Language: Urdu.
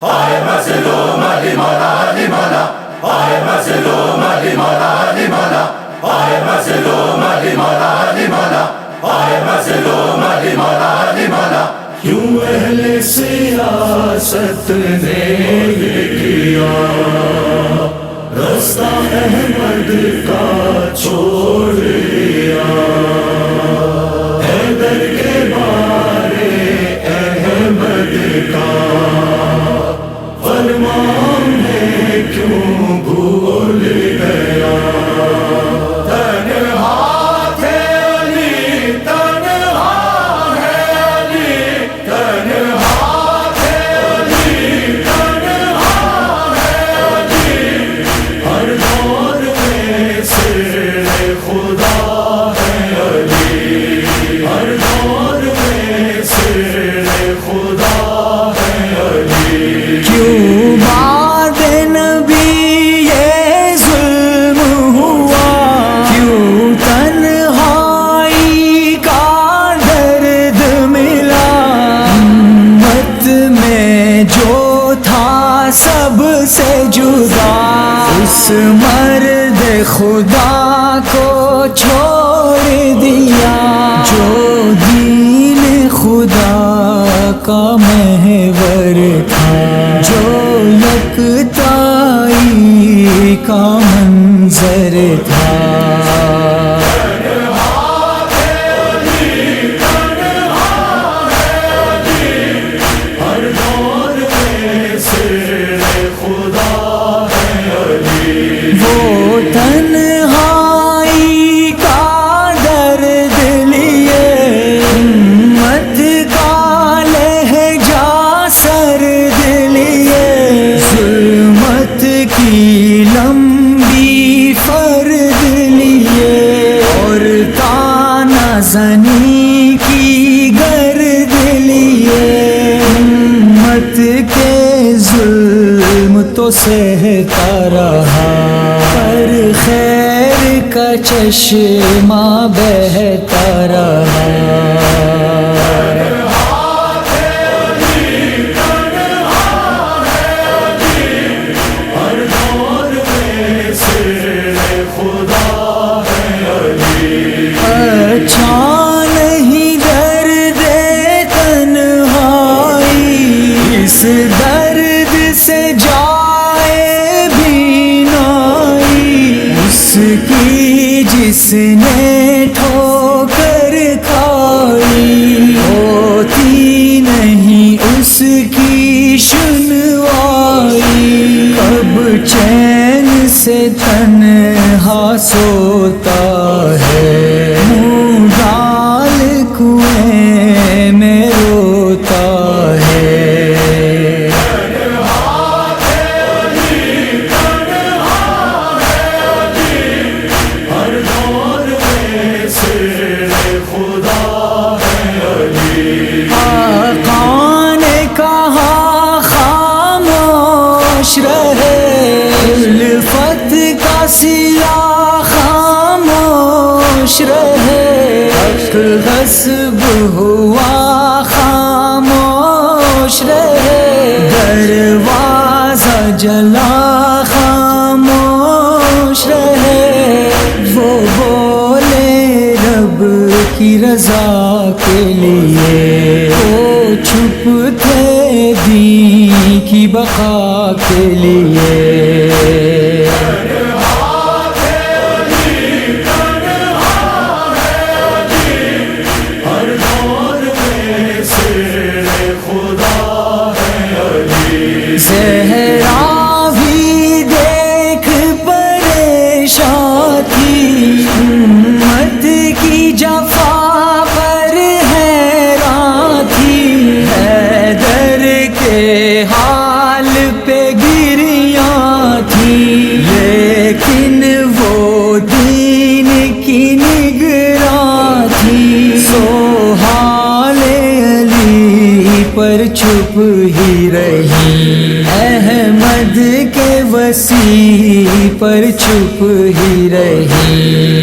آئے مظلوم علی مولا علی مولا، آئے مظلوم علی مولا علی مولا، آئے مظلوم علی مولا علی مولا، آئے مظلوم علی مولا علی مولا۔ کیوں اہل سیاست نے یہ کیا، رستہ احمد کا چھوڑ دیا، حیدر کے بارے احمد کا فرمان ہے کیوں بھول گیا۔ تنہا تھے علی، تنہا ہے علی، تنہا تھے علی، تنہا ہے علی۔ ہر دور میں سر خدا ہے علی، ہر دور میں سر خدا ہے علی۔ کیوں بعد نبی یہ ظلم ہوا، کیوں تنہائی کا درد ملا، امت میں جو تھا سب سے جدا، اس مرد خدا کو چھوڑ دیا، جو دین خدا کا محور تھا، جو یکتائی کا منظر تھا۔ ہر دور میں سر خدا ہے علی، وہ تنہائی کا درد لیے، امت کا لہجہ سرد لیے، ظلمت کی لمبی فرد لیے، اور تانا زنی کی گرد لیے، امت کے ظلم تو سہتا رہا، پر خیر کا چشمہ بہتا رہا۔ ہر دور میں سر خدا ہے علی، اچھا نہیں درد تنہائی، اس درد سے جائے بینائی، اس کی جس نے ٹھوکر کھائی، ہوتی نہیں اس کی سنوائی، کب چین سے تنہا سوتا ہے، منہ ڈال کنویں میں روتا ہے۔ ہر دور میں سر خدا ہے علی، آقا نے کہا خاموش رہے، الفت کا سیاہ خاموش رہے، حق غصب ہوا خاموش رہے، دروازہ جلا خاموش رہے، وہ بولے رب کی رضا کے لیے، وہ چھپ تھے دین کی بقا کے لیے۔ ہر دور میں سر خدا ہے علی، زہرا بھی دیکھ پریشان تھی، امت کی جفا پر حیران تھی، حیدر کے حال پہ گریاں تھی، لیکن وہ دین کی نگراں تھی، سو حال علی پر چھپ ہی رہی، احمد کے وسیع پر چھپ ہی رہی۔